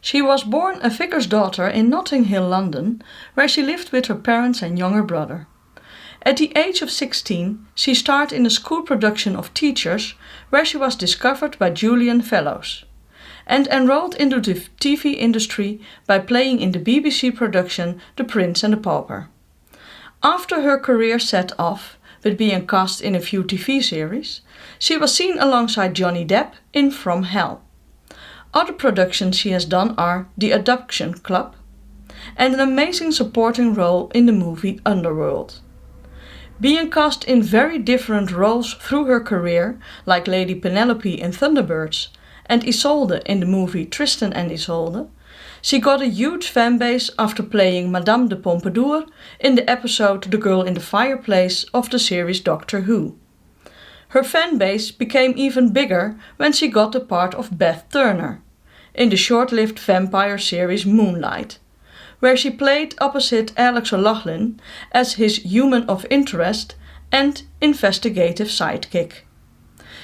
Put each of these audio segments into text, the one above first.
She was born a vicar's daughter in Notting Hill, London, where she lived with her parents and younger brother. At the age of 16, she starred in a school production of Teachers, where she was discovered by Julian Fellows, and enrolled into the TV industry by playing in the BBC production The Prince and the Pauper. After her career set off, with being cast in a few TV series, she was seen alongside Johnny Depp in From Hell. Other productions she has done are The Adoption Club and an amazing supporting role in the movie Underworld. Being cast in very different roles through her career, like Lady Penelope in Thunderbirds and Isolde in the movie Tristan and Isolde, she got a huge fanbase after playing Madame de Pompadour in the episode The Girl in the Fireplace of the series Doctor Who. Her fanbase became even bigger when she got the part of Beth Turner in the short-lived vampire series Moonlight, where she played opposite Alex O'Loughlin as his human of interest and investigative sidekick.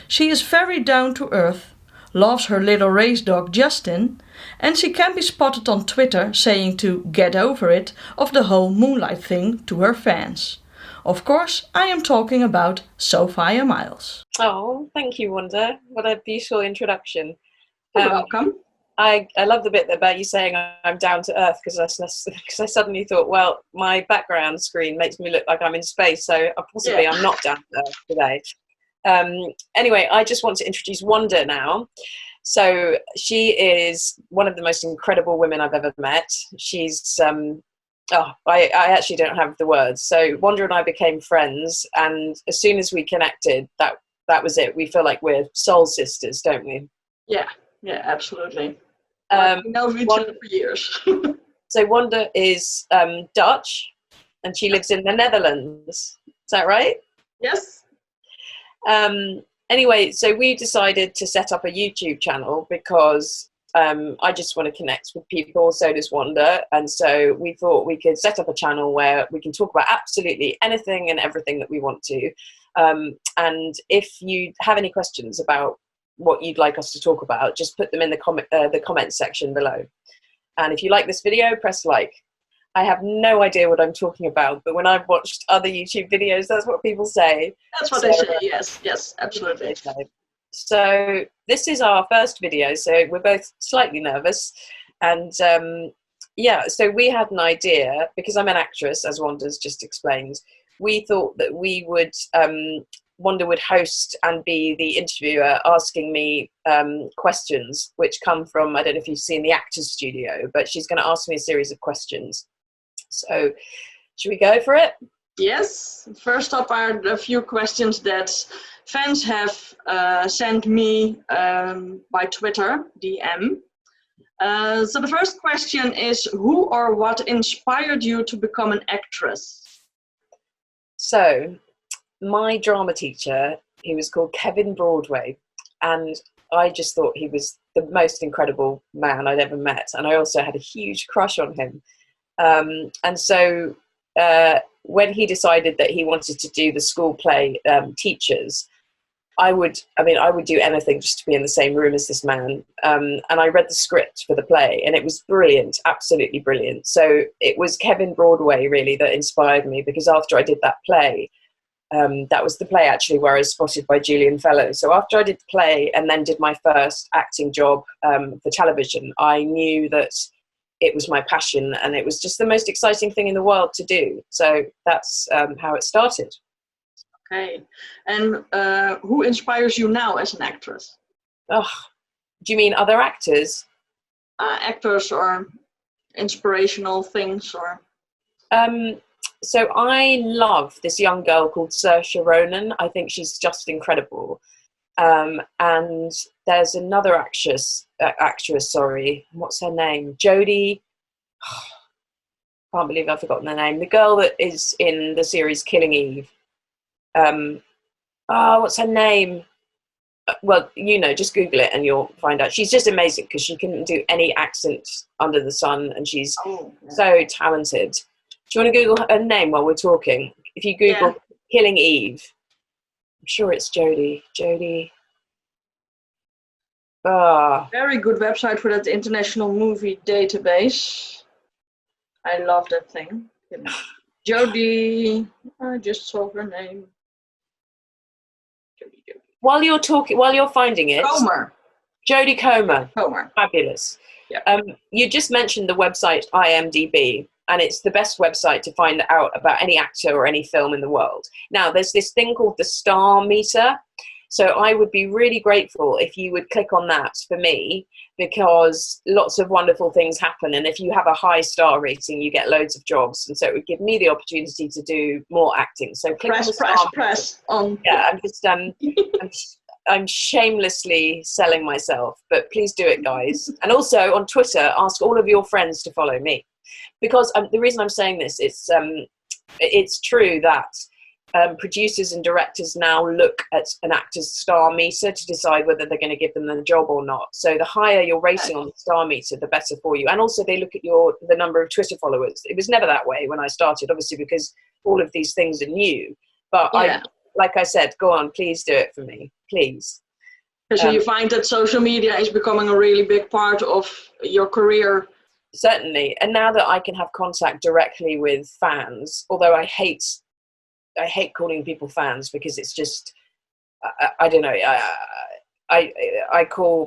She is very down to earth, loves her little race dog Justin, and she can be spotted on Twitter saying to get over it of the whole Moonlight thing to her fans. Of course, I am talking about Sophia Myles. Oh, thank you, Wanda. What a beautiful introduction. You're welcome. I love the bit about you saying I'm down to earth, because I suddenly thought, well, my background screen makes me look like I'm in space, so possibly I'm not down to earth today. Anyway, I just want to introduce Wanda now. So she is one of the most incredible women I've ever met. She's, I actually don't have the words. So Wanda and I became friends, and as soon as we connected, that was it. We feel like we're soul sisters, don't we? Yeah, absolutely. We know each other for years. So Wanda is Dutch, and she lives in the Netherlands. Is that right? Yes. Anyway, so we decided to set up a YouTube channel because I just want to connect with people, so does Wanda. And so we thought we could set up a channel where we can talk about absolutely anything and everything that we want to. And if you have any questions about what you'd like us to talk about, just put them in the comments section below. And if you like this video, press like. I have no idea what I'm talking about, but when I've watched other YouTube videos, that's what people say. That's what they say, yes, absolutely. So this is our first video, so we're both slightly nervous. And so we had an idea, because I'm an actress, as Wanda's just explained. We thought that we would, Wanda would host and be the interviewer, asking me questions, which come from, I don't know if you've seen the Actors Studio, but she's going to ask me a series of questions. So, should we go for it? Yes. First up are a few questions that fans have sent me by Twitter, DM. So the first question is, who or what inspired you to become an actress? So, my drama teacher, he was called Kevin Broadway, and I just thought he was the most incredible man I'd ever met. And I also had a huge crush on him. And so when he decided that he wanted to do the school play Teachers, I would do anything just to be in the same room as this man. And I read the script for the play, and it was brilliant, absolutely brilliant. So it was Kevin Broadway really that inspired me, because after I did that play, that was the play actually where I was spotted by Julian Fellows. So after I did the play and then did my first acting job for television, I knew that it was my passion, and it was just the most exciting thing in the world to do. So that's how it started. Okay. And who inspires you now as an actress? Oh, do you mean other actors? Actors or inspirational things, or? So I love this young girl called Saoirse Ronan. I think she's just incredible. And there's another actress, what's her name? Jodie. Can't believe I've forgotten the name. The girl that is in the series Killing Eve. What's her name? Well, just Google it and you'll find out. She's just amazing because she couldn't do any accent under the sun, and she's so talented. Do you want to Google her name while we're talking? If you Google Killing Eve, I'm sure it's Jodie. Ah, Very good website for that international movie database. I love that thing. Jodie, I just saw her name. Jodie. while you're finding it, Comer. Jodie Comer. Comer. Fabulous. Yeah. You just mentioned the website IMDb, and it's the best website to find out about any actor or any film in the world. Now, there's this thing called the star meter. So I would be really grateful if you would click on that for me, because lots of wonderful things happen. And if you have a high star rating, you get loads of jobs. And so it would give me the opportunity to do more acting. So click on the star. Press on. Yeah, I'm shamelessly selling myself, but please do it, guys. And also on Twitter, ask all of your friends to follow me, because the reason I'm saying this, it's true that producers and directors now look at an actor's star meter to decide whether they're going to give them the job or not. So the higher your rating on the star meter, the better for you. And also they look at the number of Twitter followers. It was never that way when I started, obviously, because all of these things are new. But like I said, go on, please do it for me, please. So you find that social media is becoming a really big part of your career? Certainly. And now that I can have contact directly with fans, although I hate calling people fans, because it's just, I don't know, I call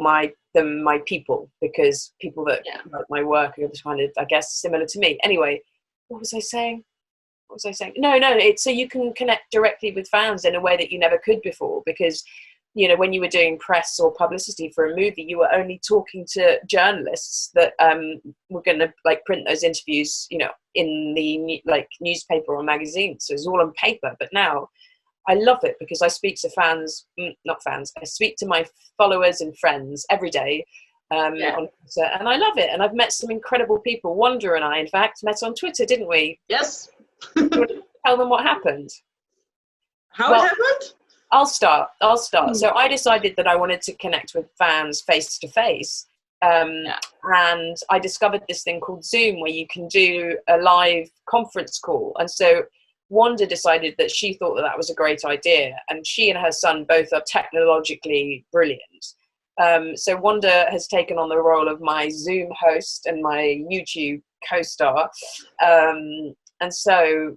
them my people, because people that like my work are kind of, I guess, similar to me. Anyway, what was I saying? No, it's so you can connect directly with fans in a way that you never could before, because, you know, when you were doing press or publicity for a movie, you were only talking to journalists that were going to like print those interviews, you know, in the like newspaper or magazine. So it's all on paper. But now I love it, because I speak to I speak to my followers and friends every day on Twitter, and I love it. And I've met some incredible people. Wanda and I, in fact, met on Twitter, didn't we? Yes. Tell them what happened. How it happened? I'll start. So I decided that I wanted to connect with fans face to face. And I discovered this thing called Zoom, where you can do a live conference call. And so Wanda decided that she thought that was a great idea. And she and her son both are technologically brilliant. So Wanda has taken on the role of my Zoom host and my YouTube co-star. And so,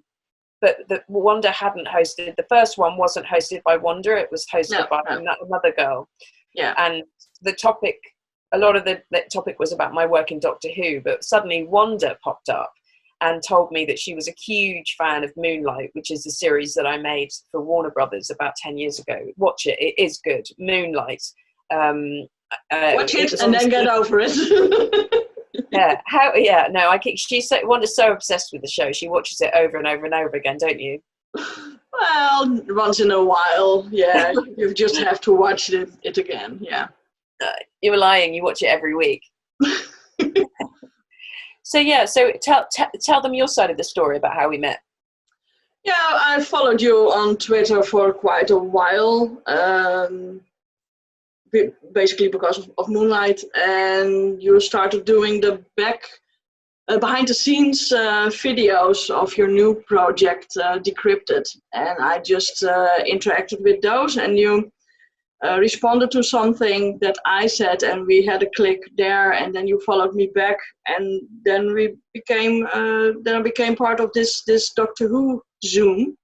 but Wanda hadn't hosted. The first one wasn't hosted by Wanda. It was hosted by another girl. Yeah. And a lot of the topic was about my work in Doctor Who, but suddenly Wanda popped up and told me that she was a huge fan of Moonlight, which is the series that I made for Warner Brothers about 10 years ago. Watch it. It is good. Moonlight. Watch it and then get over it. Wanda's so obsessed with the show. She watches it over and over and over again, don't you? Well, once in a while, yeah. You just have to watch it again, yeah. You're lying. You watch it every week. So tell them your side of the story about how we met. Yeah, I followed you on Twitter for quite a while. Basically because of Moonlight, and you started doing the behind the scenes videos of your new project, Decrypted, and I just interacted with those, and you responded to something that I said, and we had a click there, and then you followed me back, and then I became part of this Doctor Who Zoom.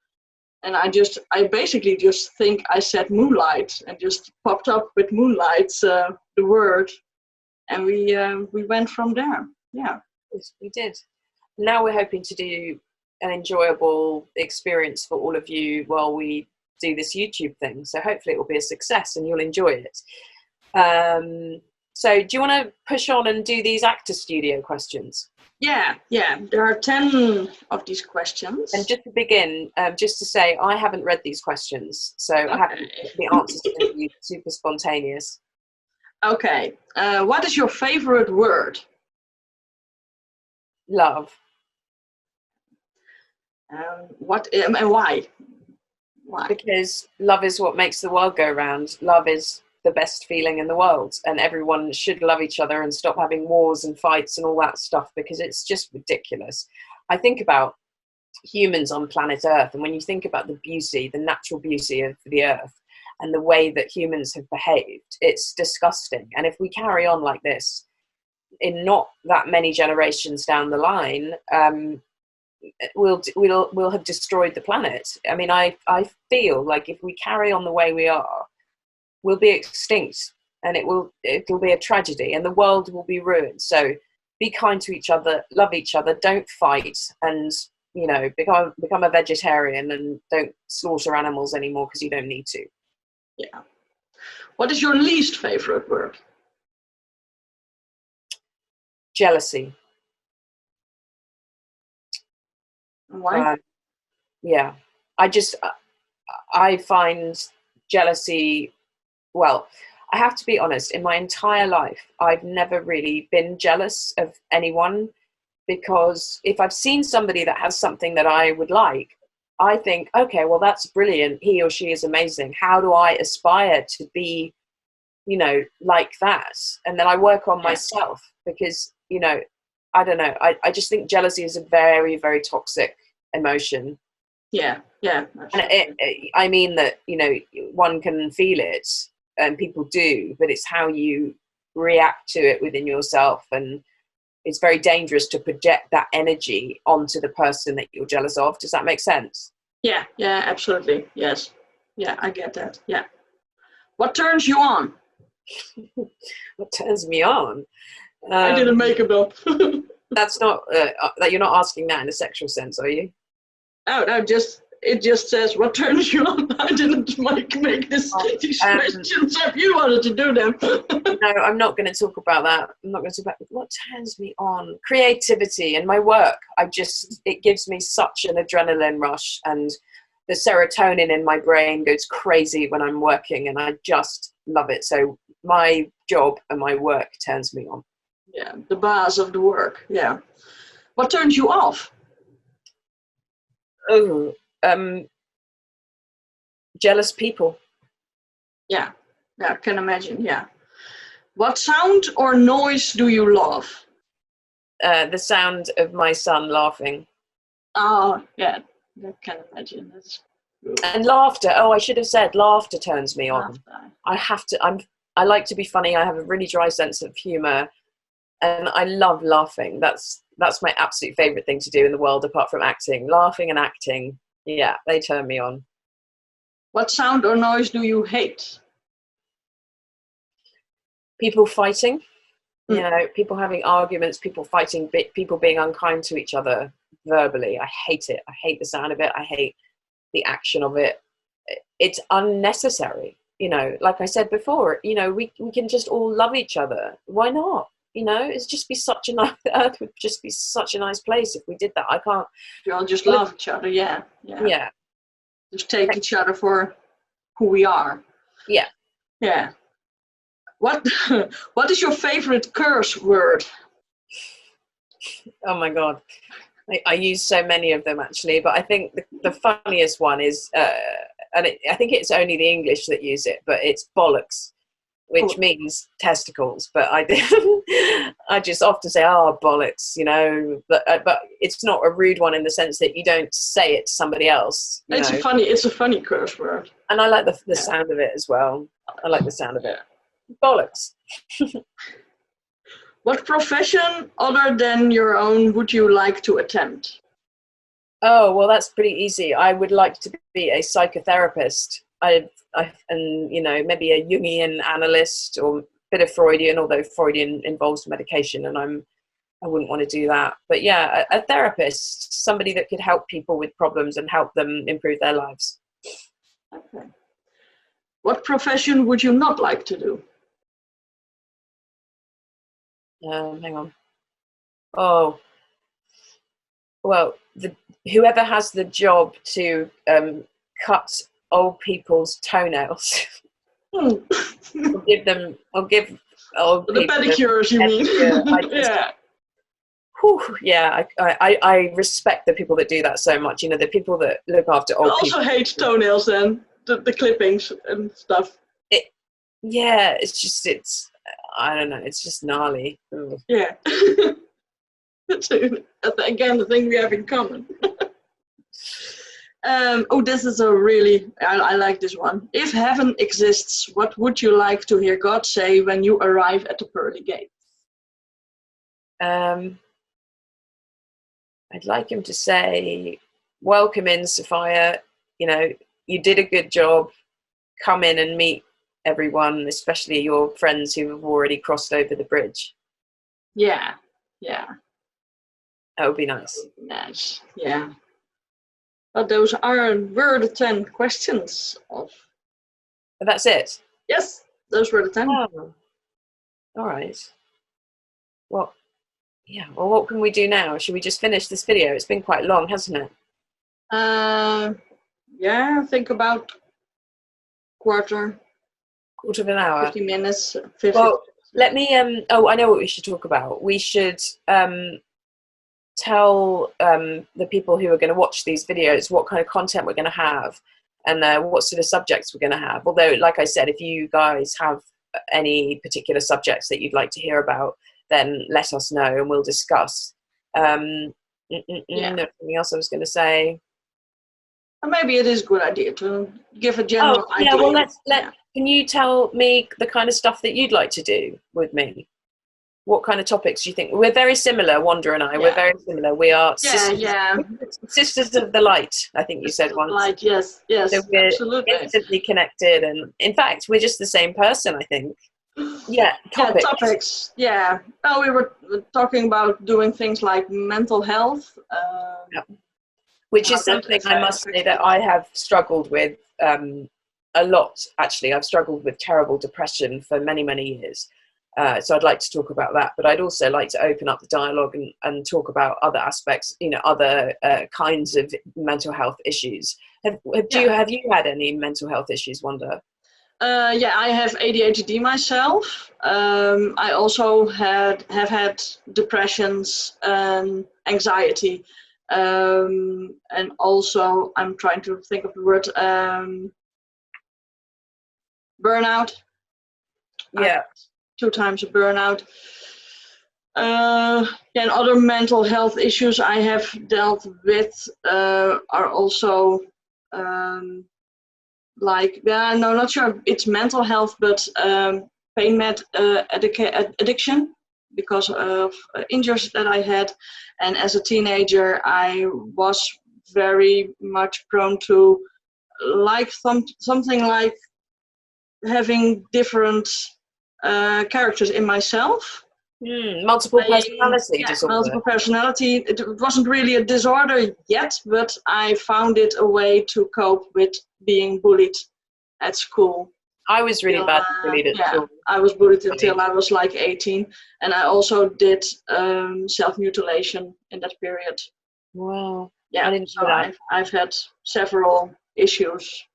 And I basically just think I said Moonlight, and just popped up with Moonlight, the word, and we went from there. Yeah, yes, we did. Now we're hoping to do an enjoyable experience for all of you while we do this YouTube thing. So hopefully it will be a success and you'll enjoy it. So do you want to push on and do these actor studio questions? Yeah. There are 10 of these questions. And just to begin, just to say, I haven't read these questions, so the answers are going to be super spontaneous. Okay. What is your favorite word? Love. What and why? Why? Because love is what makes the world go round. Love is the best feeling in the world, and everyone should love each other and stop having wars and fights and all that stuff, because it's just ridiculous. I think about humans on planet Earth, and when you think about the beauty, the natural beauty of the Earth, and the way that humans have behaved. It's disgusting. And if we carry on like this, in not that many generations down the line, we'll have destroyed the planet. I mean, I feel like if we carry on the way we are, we'll be extinct, and it'll be a tragedy, and the world will be ruined. So be kind to each other, love each other, don't fight, and become a vegetarian, and don't slaughter animals anymore because you don't need to. Yeah. What is your least favorite word? Jealousy. Why? Yeah, I find jealousy, well, I have to be honest, in my entire life, I've never really been jealous of anyone, because if I've seen somebody that has something that I would like, I think, okay, well, that's brilliant. He or she is amazing. How do I aspire to be, like that? And then I work on myself, because, I don't know. I just think jealousy is a very, very toxic emotion. Yeah. And I mean that, one can feel it, and people do, but it's how you react to it within yourself. And it's very dangerous to project that energy onto the person that you're jealous of. Does that make sense? Yeah, absolutely. Yes. Yeah, I get that. Yeah. What turns you on? What turns me on? I didn't make it up. That's not, that you're not asking that in a sexual sense, are you? Oh, no, it just says, what turns you on? I didn't make these questions up. You wanted to do them. No, I'm not going to talk about that. I'm not going to talk about what turns me on. Creativity and my work. It gives me such an adrenaline rush, and the serotonin in my brain goes crazy when I'm working, and I just love it. So my job and my work turns me on. Yeah, the buzz of the work. Yeah. What turns you off? Oh, jealous people. Yeah, I can imagine. Yeah. What sound or noise do you love? The sound of my son laughing. Oh, yeah, I can imagine. And laughter. Oh, I should have said laughter turns me on. Laughter. I like to be funny. I have a really dry sense of humor, and I love laughing. That's my absolute favorite thing to do in the world, apart from acting. Laughing and acting. Yeah, they turn me on. What sound or noise do you hate? People fighting. People having arguments, people fighting, people being unkind to each other verbally. I hate it. I hate the sound of it. I hate the action of it. It's unnecessary. Like I said before, we can just all love each other. Why not? It's just be such a nice, the earth would just be such a nice place if we did that. I can't. We all just love each other. Yeah. Just take each other for who we are. Yeah. Yeah. What is your favorite curse word? Oh my God. I use so many of them actually, but I think the funniest one is, I think it's only the English that use it, but it's bollocks, which means testicles. But I just often say, oh, bollocks, but it's not a rude one in the sense that you don't say it to somebody else. It's a funny curse word. And I like the sound of it as well. I like the sound of it. Bollocks. What profession other than your own would you like to attempt? Oh, well, that's pretty easy. I would like to be a psychotherapist. And maybe a Jungian analyst, or a bit of Freudian, although Freudian involves medication, and I wouldn't want to do that. But yeah, a therapist, somebody that could help people with problems and help them improve their lives. Okay. What profession would you not like to do? Hang on. Oh, well, whoever has the job to cut old people's toenails, I'll give old the people pedicures, you mean? Yeah. I respect the people that do that so much. The people that look after old people. I also hate toenails then, the clippings and stuff. It's I don't know, it's just gnarly. Ugh. Yeah. Again, the thing we have in common. This is a really, I like this one. If heaven exists, what would you like to hear God say when you arrive at the pearly gate? I'd like him to say, welcome in, Sophia. You know, you did a good job. Come in and meet everyone, especially your friends who have already crossed over the bridge. Yeah. That would be nice. Nice, yeah. But those were the 10 questions of... But that's it? Yes, those were the 10. Oh, all right. Well, yeah, well, what can we do now? Should we just finish this video? It's been quite long, hasn't it? Yeah, I think about quarter of an hour. 50 minutes. 50. Well, let me, I know what we should talk about. We should tell the people who are going to watch these videos what kind of content we're going to have and what sort of subjects we're going to have. Although, like I said, if you guys have any particular subjects that you'd like to hear about, then let us know and we'll discuss. Anything else I was going to say? Maybe it is a good idea to give a general idea. Well, can you tell me the kind of stuff that you'd like to do with me? What kind of topics do you think? We're very similar, Wanda and I. Yeah. We're very similar. We are sisters of the light, I think you said once. Light, yes, so we're absolutely instantly connected, and in fact, we're just the same person, I think. Yeah, topics. Yeah. Oh, we were talking about doing things like mental health. Which is something I must say that I have struggled with a lot, actually. I've struggled with terrible depression for many, many years. So I'd like to talk about that, but I'd also like to open up the dialogue and talk about other aspects, other kinds of mental health issues. Have you had any mental health issues, Wanda? I have ADHD myself. I also have had depressions and anxiety. And also, I'm trying to think of the word, burnout. Yeah. 2 times a burnout. And other mental health issues I have dealt with are also not sure it's mental health, but pain med addiction because of injuries that I had. And as a teenager, I was very much prone to something like having different characters in myself. Multiple personality disorder. Multiple personality. It wasn't really a disorder yet, but I found it a way to cope with being bullied at school. I was really bad bullied at school. I was bullied until I was like 18, and I also did self-mutilation in that period. Wow. Yeah, I didn't know that. I've had several issues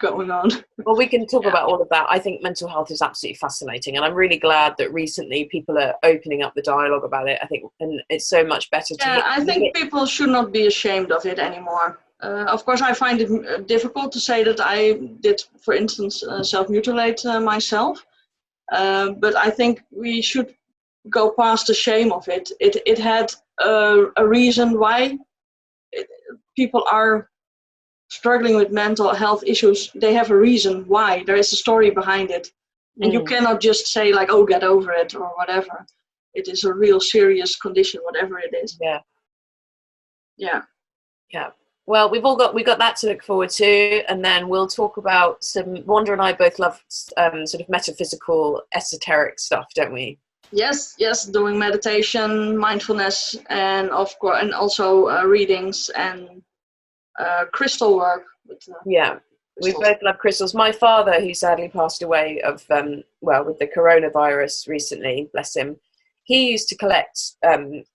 going on. Well, we can talk about all of that. I think mental health is absolutely fascinating, and I'm really glad that recently people are opening up the dialogue about it. I think, and it's so much better to. Yeah, I think people should not be ashamed of it anymore. Of course, I find it difficult to say that I did, for instance, self-mutilate myself. But I think we should go past the shame of it. It had a reason why people are struggling with mental health issues. They have a reason why. There is a story behind it. And you cannot just say like, oh, get over it or whatever. It is a real serious condition, whatever it is. Yeah. Well, we got that to look forward to, and then we'll talk about some. Wanda and I both love sort of metaphysical, esoteric stuff, don't we? Yes, doing meditation, mindfulness, and of course, and also readings and crystal work. We both love crystals. My father, who sadly passed away with the coronavirus recently, bless him, he used to collect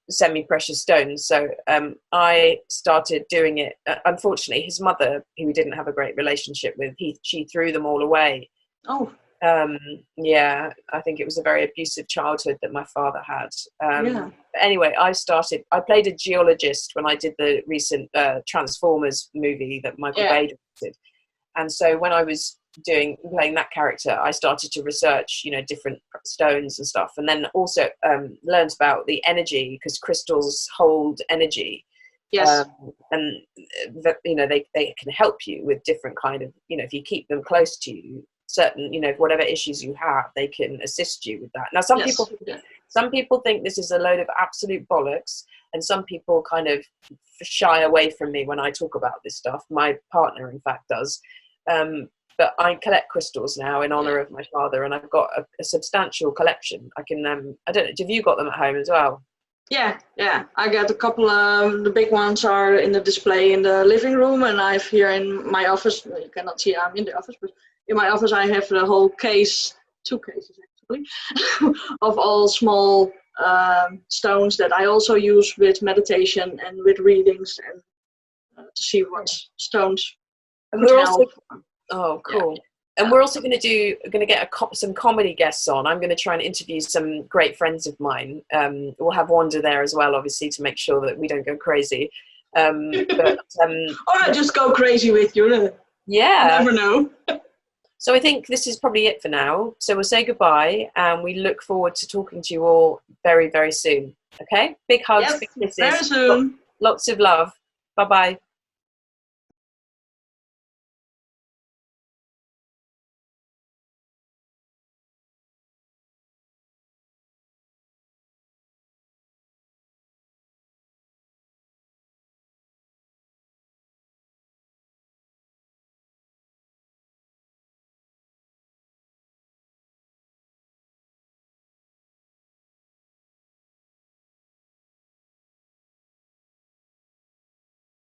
semi-precious stones. So I started doing it. Unfortunately, his mother, who we didn't have a great relationship with, she threw them all away. Oh. I think it was a very abusive childhood that my father had. Anyway, I played a geologist when I did the recent Transformers movie that Michael Bay did. And so when I was playing that character, I started to research, different stones and stuff. And then also learned about the energy, because crystals hold energy. Yes. And that, you know, they can help you with different kind of, you know, if you keep them close to you, certain, you know, whatever issues you have, they can assist you with that. Now, some people think this is a load of absolute bollocks, and some people kind of shy away from me when I talk about this stuff. My partner, in fact, does. But I collect crystals now in honor of my father, and I've got a substantial collection. I can, I don't know, have you got them at home as well? Yeah. I got a couple of, the big ones are in the display in the living room, and I've here in my office, you cannot see I'm in the office, but in my office I have the whole case, 2 cases actually, of all small stones that I also use with meditation and with readings, and to see what stones And could we're help. also, oh, cool. Yeah. And we're also going to get some comedy guests on. I'm going to try and interview some great friends of mine. We'll have Wanda there as well, obviously, to make sure that we don't go crazy. Or I just go crazy with you. Yeah. You never know. So I think this is probably it for now. So we'll say goodbye, and we look forward to talking to you all very, very soon. Okay? Big hugs, big kisses. Very soon. Lots of love. Bye-bye.